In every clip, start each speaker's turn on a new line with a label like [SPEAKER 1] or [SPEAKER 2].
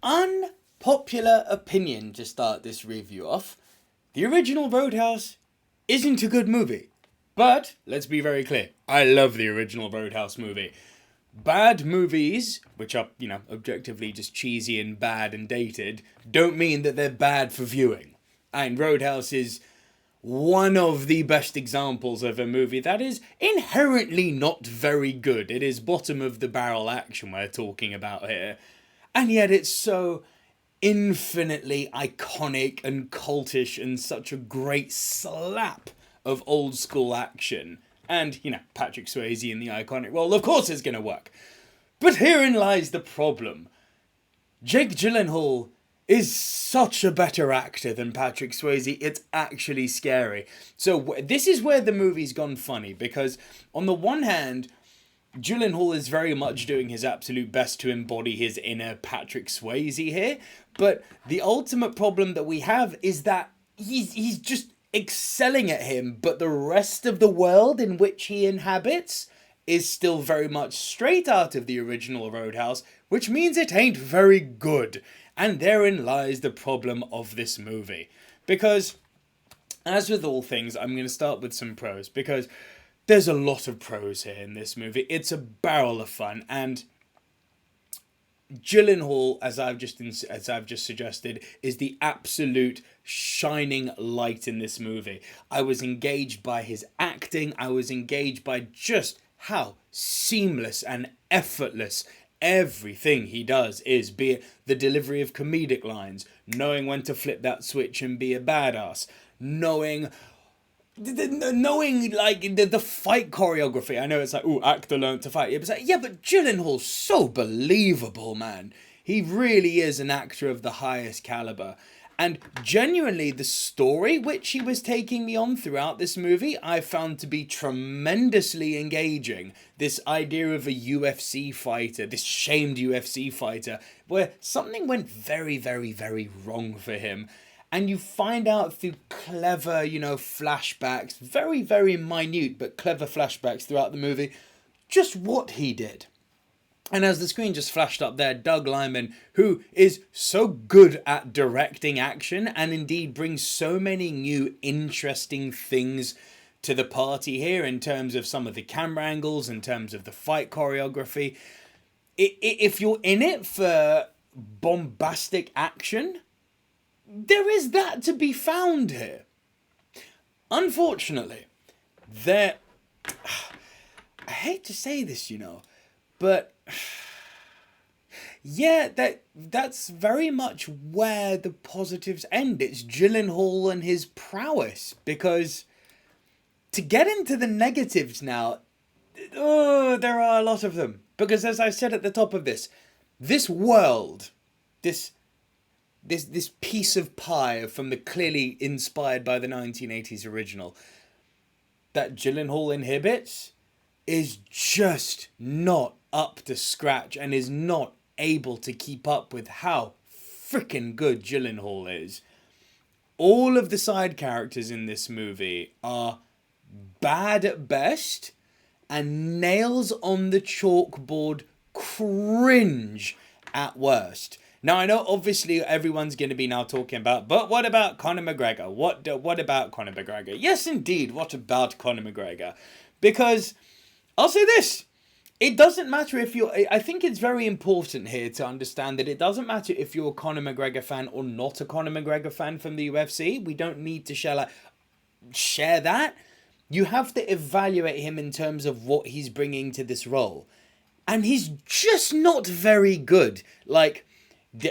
[SPEAKER 1] Unpopular opinion to start this review off. The original Roadhouse isn't a good movie. But, let's be very clear, I love the original Roadhouse movie. Bad movies, which are, objectively just cheesy and bad and dated, don't mean that they're bad for viewing. And Roadhouse is one of the best examples of a movie that is inherently not very good. It is bottom of the barrel action we're talking about here. And yet it's so infinitely iconic and cultish and such a great slap of old school action. And, Patrick Swayze in the iconic role, of course it's going to work. But herein lies the problem. Jake Gyllenhaal is such a better actor than Patrick Swayze, it's actually scary. So this is where the movie's gone funny, because on the one hand, Gyllenhaal is very much doing his absolute best to embody his inner Patrick Swayze here, but the ultimate problem that we have is that he's just excelling at him, but the rest of the world in which he inhabits is still very much straight out of the original Roadhouse, which means it ain't very good. And therein lies the problem of this movie. Because, as with all things, I'm going to start with some pros, because there's a lot of pros here in this movie. It's a barrel of fun, and Gyllenhaal, as I've just suggested, is the absolute shining light in this movie. I was engaged by his acting. I was engaged by just how seamless and effortless everything he does is, be it the delivery of comedic lines, knowing when to flip that switch and be a badass, knowing like the fight choreography. I know it's like, actor learned to fight. It's like, but Gyllenhaal's so believable, man. He really is an actor of the highest caliber. And genuinely, the story which he was taking me on throughout this movie, I found to be tremendously engaging. This idea of a UFC fighter, this shamed UFC fighter, where something went very, very, very wrong for him. And you find out through clever, flashbacks, very, very minute, but clever flashbacks throughout the movie, just what he did. And as the screen just flashed up there, Doug Liman, who is so good at directing action and indeed brings so many new interesting things to the party here in terms of some of the camera angles, in terms of the fight choreography. If you're in it for bombastic action, there is that to be found here. Unfortunately, I hate to say this, but yeah, that's very much where the positives end. It's Gyllenhaal and his prowess, because to get into the negatives now, there are a lot of them. Because as I said at the top of this world, this piece of pie from the clearly inspired by the 1980s original that Gyllenhaal inhabits is just not up to scratch and is not able to keep up with how freaking good Gyllenhaal is. All of the side characters in this movie are bad at best and nails on the chalkboard cringe at worst. Now, I know obviously everyone's going to be now talking about, but what about Conor McGregor? What about Conor McGregor? Yes, indeed, what about Conor McGregor? Because I'll say this. It doesn't matter if you're... I think it's very important here to understand that it doesn't matter if you're a Conor McGregor fan or not a Conor McGregor fan from the UFC. We don't need to share that. You have to evaluate him in terms of what he's bringing to this role. And he's just not very good. Like,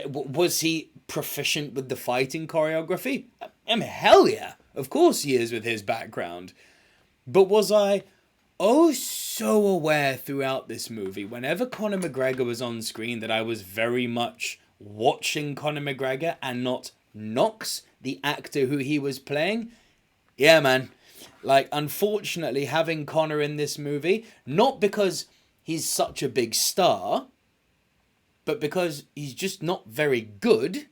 [SPEAKER 1] was he proficient with the fighting choreography? Hell yeah. Of course he is with his background. But was I so aware throughout this movie, whenever Conor McGregor was on screen, that I was very much watching Conor McGregor and not Knox, the actor who he was playing? Yeah, man. Like, unfortunately, having Conor in this movie, not because he's such a big star, but because he's just not very good,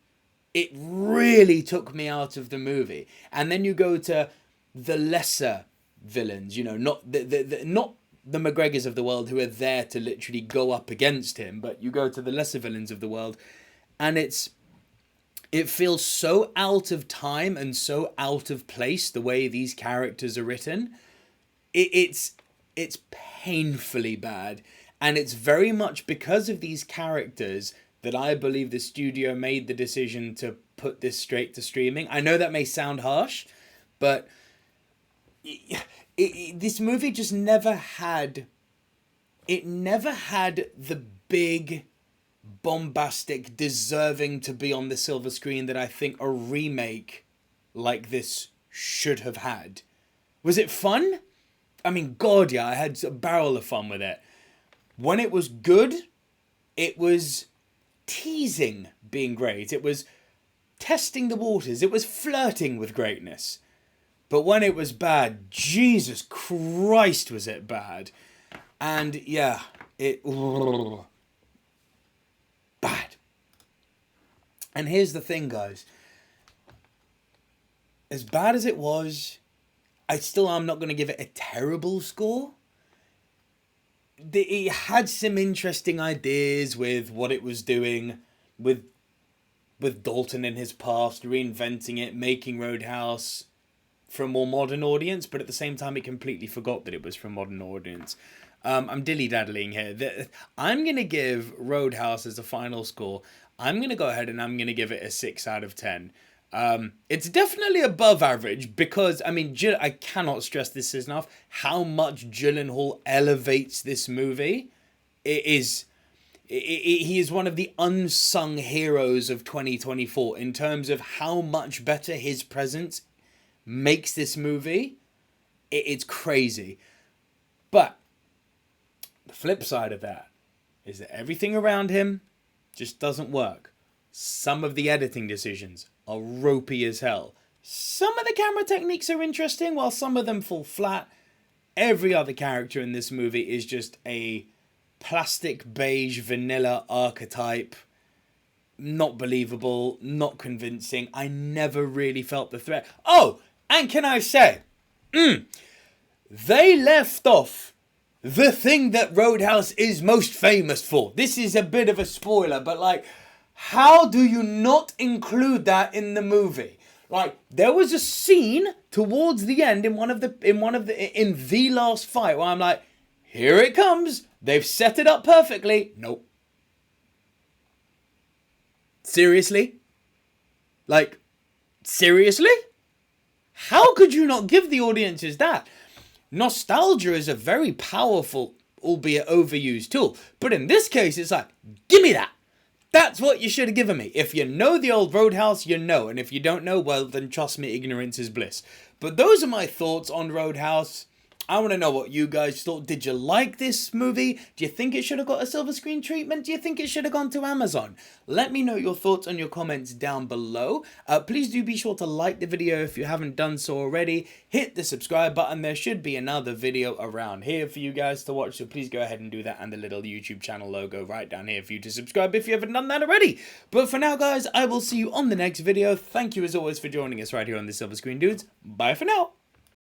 [SPEAKER 1] it really took me out of the movie. And then you go to the lesser villains, not not the McGregors of the world who are there to literally go up against him, but you go to the lesser villains of the world, And it feels so out of time and so out of place the way these characters are written. It's painfully bad, and it's very much because of these characters that I believe the studio made the decision to put this straight to streaming. I know that may sound harsh, but this movie just never had the big, bombastic, deserving to be on the silver screen that I think a remake like this should have had. Was it fun? I mean, God, yeah, I had a barrel of fun with it. When it was good, it was teasing being great. It was testing the waters. It was flirting with greatness. But when it was bad, Jesus Christ, was it bad. And yeah, bad. And here's the thing, guys. As bad as it was, I'm not going to give it a terrible score. It had some interesting ideas with what it was doing, with Dalton in his past, reinventing it, making Roadhouse for a more modern audience, but at the same time it completely forgot that it was for a modern audience. I'm dilly-daddling here. I'm going to give Roadhouse as a final score. I'm going to go ahead and I'm going to give it a 6 out of 10. It's definitely above average because, I mean, I cannot stress this enough, how much Gyllenhaal elevates this movie. He is one of the unsung heroes of 2024 in terms of how much better his presence makes this movie. It's crazy. But the flip side of that is that everything around him just doesn't work. Some of the editing decisions are ropey as hell. Some of the camera techniques are interesting, while some of them fall flat. Every other character in this movie is just a plastic beige vanilla archetype. Not believable, not convincing. I never really felt the threat. Oh, and can I say, they left off the thing that Roadhouse is most famous for. This is a bit of a spoiler, but like, how do you not include that in the movie? Like, there was a scene towards the end in the last fight where I'm like, here it comes. They've set it up perfectly. Nope. Seriously? Like, seriously? How could you not give the audiences that? Nostalgia is a very powerful, albeit overused tool. But in this case, it's like, give me that. That's what you should have given me. If you know the old Roadhouse, you know. And if you don't know, well, then trust me, ignorance is bliss. But those are my thoughts on Roadhouse. I want to know what you guys thought. Did you like this movie? Do you think it should have got a silver screen treatment? Do you think it should have gone to Amazon? Let me know your thoughts and your comments down below. Please do be sure to like the video if you haven't done so already. Hit the subscribe button. There should be another video around here for you guys to watch. So please go ahead and do that. And the little YouTube channel logo right down here for you to subscribe if you haven't done that already. But for now, guys, I will see you on the next video. Thank you as always for joining us right here on the Silver Screen Dudes. Bye for now.